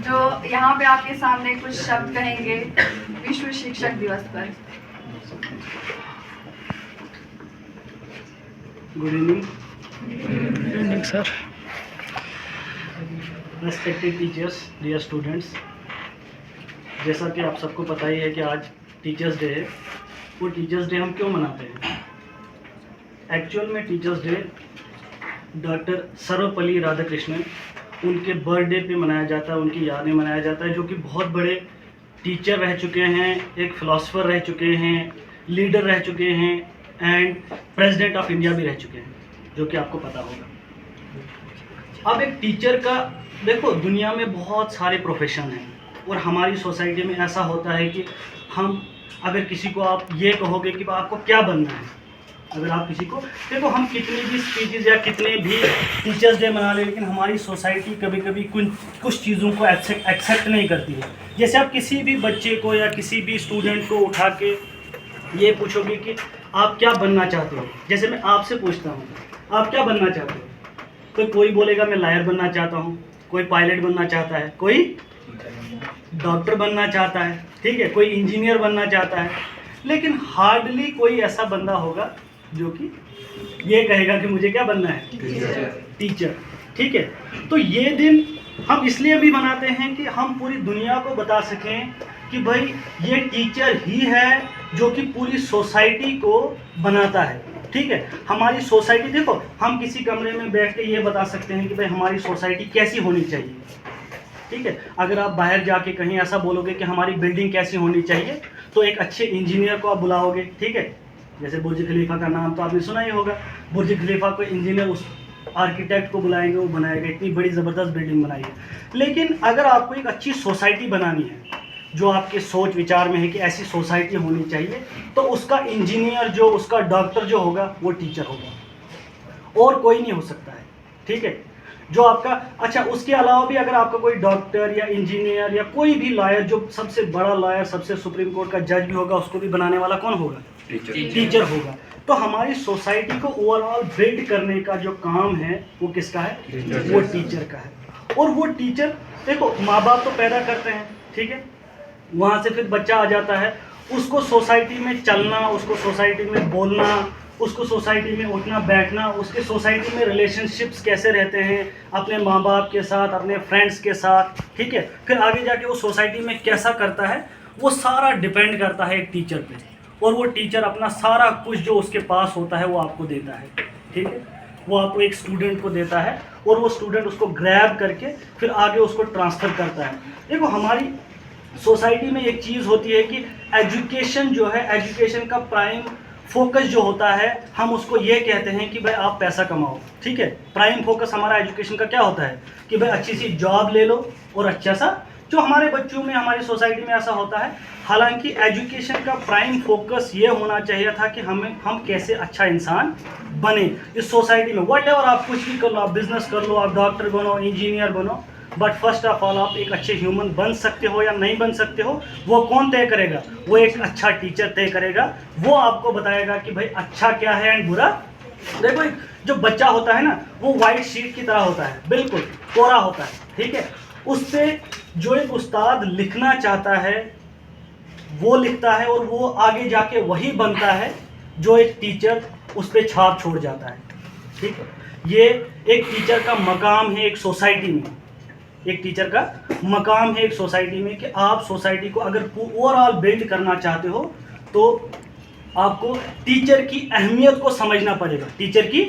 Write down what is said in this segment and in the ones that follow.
जो यहाँ पे आपके सामने कुछ शब्द कहेंगे विश्व शिक्षक दिवस पर। Good evening. Good evening sir. Respected teachers, dear students, जैसा कि आप सबको पता ही है कि आज टीचर्स डे है। वो टीचर्स डे हम क्यों मनाते हैं? एक्चुअल में teachers day doctor Sarvepalli Radhakrishnan उनके बर्थडे पे मनाया जाता है, उनकी याद में मनाया जाता है, जो कि बहुत बड़े टीचर रह चुके हैं, एक फ़िलासफ़र रह चुके हैं, लीडर रह चुके हैं एंड प्रेसिडेंट ऑफ इंडिया भी रह चुके हैं, जो कि आपको पता होगा। अब एक टीचर का देखो, दुनिया में बहुत सारे प्रोफेशन हैं और हमारी सोसाइटी में ऐसा होता है कि हम अगर किसी को आप ये कहोगे कि आपको क्या बनना है, अगर आप किसी को देखो, हम कितनी भी स्पीचेस या कितने भी टीचर्स डे मना लें, लेकिन हमारी सोसाइटी कभी कभी कुछ चीज़ों को एक्सेप्ट नहीं करती है। जैसे आप किसी भी बच्चे को या किसी भी स्टूडेंट को उठा के ये पूछोगे कि आप क्या बनना चाहते हो, जैसे मैं आपसे पूछता हूँ आप क्या बनना चाहते हो, तो कोई बोलेगा मैं लायर बनना चाहता हूँ, कोई पायलट बनना चाहता है, कोई डॉक्टर बनना चाहता है, ठीक है, कोई इंजीनियर बनना चाहता है, लेकिन हार्डली कोई ऐसा बंदा होगा जो कि ये कहेगा कि मुझे क्या बनना है, टीचर। ठीक है, तो ये दिन हम इसलिए भी मनाते हैं कि हम पूरी दुनिया को बता सकें कि भाई ये टीचर ही है जो कि पूरी सोसाइटी को बनाता है। ठीक है, हमारी सोसाइटी देखो, हम किसी कमरे में बैठ के ये बता सकते हैं कि भाई हमारी सोसाइटी कैसी होनी चाहिए। ठीक है, अगर आप बाहर जाके कहीं ऐसा बोलोगे कि हमारी बिल्डिंग कैसी होनी चाहिए, तो एक अच्छे इंजीनियर को आप बुलाओगे। ठीक है, जैसे बुर्ज खलीफा का नाम तो आपने सुना ही होगा, बुर्ज खलीफा को इंजीनियर उस आर्किटेक्ट को बुलाएंगे, वो बनाएगा, इतनी बड़ी ज़बरदस्त बिल्डिंग बनाएगी। लेकिन अगर आपको एक अच्छी सोसाइटी बनानी है, जो आपके सोच विचार में है कि ऐसी सोसाइटी होनी चाहिए, तो उसका इंजीनियर जो, उसका डॉक्टर जो होगा वो टीचर होगा, और कोई नहीं हो सकता है। ठीक है, जो आपका अच्छा, उसके अलावा भी अगर आपका कोई डॉक्टर या इंजीनियर या कोई भी लॉयर, जो सबसे बड़ा लॉयर, सबसे सुप्रीम कोर्ट का जज भी होगा, उसको भी बनाने वाला कौन होगा? टीचर होगा। तो हमारी सोसाइटी को ओवरऑल बिल्ड करने का जो काम है वो किसका है? वो टीचर का है। और वो टीचर देखो, माँ बाप तो पैदा करते हैं, ठीक है, वहाँ से फिर बच्चा आ जाता है, उसको सोसाइटी में चलना, उसको सोसाइटी में बोलना, उसको सोसाइटी में उठना बैठना, उसके सोसाइटी में रिलेशनशिप्स कैसे रहते हैं अपने माँ बाप के साथ, अपने फ्रेंड्स के साथ। ठीक है, फिर आगे जाके वो सोसाइटी में कैसा करता है, वो सारा डिपेंड करता है एक टीचर पे। और वो टीचर अपना सारा कुछ जो उसके पास होता है वो आपको देता है। ठीक है, वो आपको एक स्टूडेंट को देता है और वो स्टूडेंट उसको ग्रैब करके फिर आगे उसको ट्रांसफ़र करता है। देखो, हमारी सोसाइटी में एक चीज़ होती है कि एजुकेशन जो है, एजुकेशन का प्राइम फोकस जो होता है, हम उसको ये कहते हैं कि भाई आप पैसा कमाओ। ठीक है, प्राइम फोकस हमारा एजुकेशन का क्या होता है कि भाई अच्छी सी जॉब ले लो और अच्छा सा, जो हमारे बच्चों में, हमारी सोसाइटी में ऐसा होता है। हालांकि एजुकेशन का प्राइम फोकस ये होना चाहिए था कि हम कैसे अच्छा इंसान बने इस सोसाइटी में। वट एवर आप कुछ भी कर लो, आप बिजनेस कर लो, आप डॉक्टर बनो, इंजीनियर बनो, बट फर्स्ट ऑफ ऑल आप एक अच्छे ह्यूमन बन सकते हो या नहीं बन सकते हो, वो कौन तय करेगा? वो एक अच्छा टीचर तय करेगा। वो आपको बताएगा कि भाई अच्छा क्या है एंड बुरा। देखो, एक जो बच्चा होता है ना, वो वाइट शीट की तरह होता है, बिल्कुल कोरा होता है। ठीक है, उस पर जो एक उस्ताद लिखना चाहता है वो लिखता है, और वो आगे जाके वही बनता है जो एक टीचर उस पर छाप छोड़ जाता है। ठीक है, ये एक टीचर का मकाम है एक सोसाइटी में, एक टीचर का मकाम है एक सोसाइटी में कि आप सोसाइटी को अगर ओवरऑल बिल्ड करना चाहते हो तो आपको टीचर की अहमियत को समझना पड़ेगा, टीचर की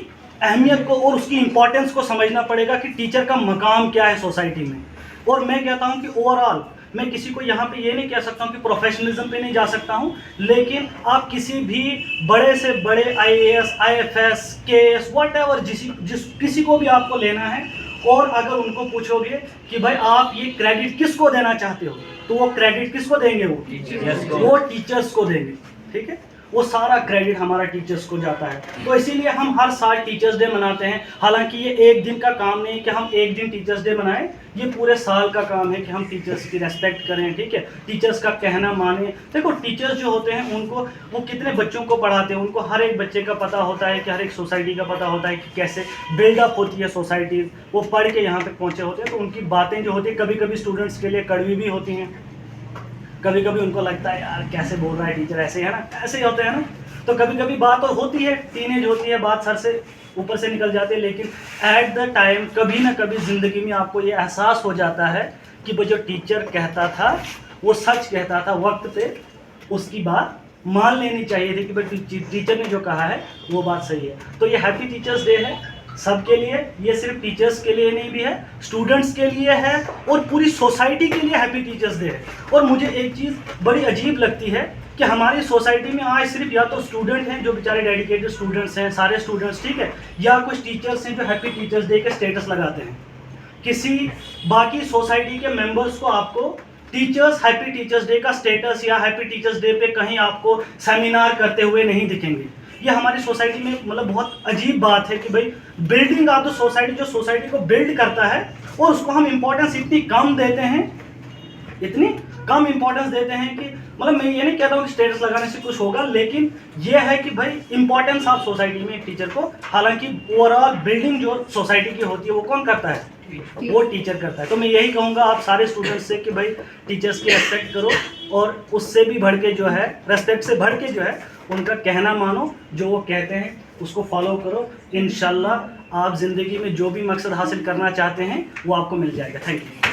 अहमियत को और उसकी इम्पोर्टेंस को समझना पड़ेगा कि टीचर का मकाम क्या है सोसाइटी में। और मैं कहता हूं कि ओवरऑल मैं किसी को यहाँ पे ये नहीं कह सकता हूँ कि प्रोफेशनलिज्म पे नहीं जा सकता हूँ, लेकिन आप किसी भी बड़े से बड़े IAS, IFS, KS, व्हाटएवर किसी को भी आपको लेना है, और अगर उनको पूछोगे कि भाई आप ये क्रेडिट किसको देना चाहते हो, तो वो क्रेडिट किसको देंगे? वो टीचर्स को देंगे। ठीक है, वो सारा क्रेडिट हमारा टीचर्स को जाता है। तो इसीलिए हम हर साल टीचर्स डे मनाते हैं। हालांकि ये एक दिन का काम नहीं कि हम एक दिन टीचर्स डे मनाएं, ये पूरे साल का काम है कि हम टीचर्स की रेस्पेक्ट करें, ठीक है, टीचर्स का कहना माने। देखो टीचर्स जो होते हैं उनको, वो कितने बच्चों को पढ़ाते हैं, उनको हर एक बच्चे का पता होता है कि हर एक सोसाइटी का पता होता है कि कैसे बिल्डअप होती है सोसाइटी, वो पढ़ के यहाँ तक पहुँचे होते हैं। तो उनकी बातें जो होती है कभी कभी स्टूडेंट्स के लिए कड़वी भी होती हैं, कभी कभी उनको लगता है यार कैसे बोल रहा है टीचर, ऐसे है ना, ऐसे ही होते हैं ना। तो कभी कभी बात तो होती है, टीनेज होती है, बात सर से ऊपर से निकल जाती है, लेकिन एट द टाइम कभी ना कभी ज़िंदगी में आपको ये एहसास हो जाता है कि वो जो टीचर कहता था वो सच कहता था, वक्त पे उसकी बात मान लेनी चाहिए थी कि भाई टीचर ने जो कहा है वो बात सही है। तो ये हैप्पी टीचर्स डे है सबके लिए, ये सिर्फ टीचर्स के लिए नहीं भी है, स्टूडेंट्स के लिए है और पूरी सोसाइटी के लिए हैप्पी टीचर्स डे है। और मुझे एक चीज़ बड़ी अजीब लगती है कि हमारी सोसाइटी में आज सिर्फ या तो स्टूडेंट हैं जो बेचारे डेडिकेटेड स्टूडेंट्स हैं, सारे स्टूडेंट्स, ठीक है, या कुछ टीचर्स हैं जो हैप्पी टीचर्स डे के स्टेटस लगाते हैं। किसी बाकी सोसाइटी के मेंबर्स को आपको टीचर्स हैप्पी टीचर्स डे का स्टेटस या हैप्पी टीचर्स डे पे कहीं आपको सेमिनार करते हुए नहीं दिखेंगे। ये हमारी सोसाइटी में मतलब बहुत अजीब बात है कि भाई बिल्डिंग ऑफ द सोसाइटी, जो सोसाइटी को बिल्ड करता है, और उसको हम इम्पोर्टेंस इतनी कम देते हैं, इतनी कम इम्पोर्टेंस देते हैं कि मतलब मैं ये नहीं कहता हूँ कि स्टेटस लगाने से कुछ होगा, लेकिन ये है कि भाई इंपॉर्टेंस ऑफ सोसाइटी में एक टीचर को, हालांकि ओवरऑल बिल्डिंग जो सोसाइटी की होती है वो कौन करता है, वो टीचर करता है। तो मैं यही कहूँगा आप सारे स्टूडेंट्स से कि भाई टीचर्स की रेस्पेक्ट करो, और उससे भी बढ़ के जो है, रेस्पेक्ट से बढ़ के जो है उनका कहना मानो, जो वो कहते हैं उसको फॉलो करो। इंशाल्लाह आप ज़िंदगी में जो भी मकसद हासिल करना चाहते हैं वो आपको मिल जाएगा। Thank you.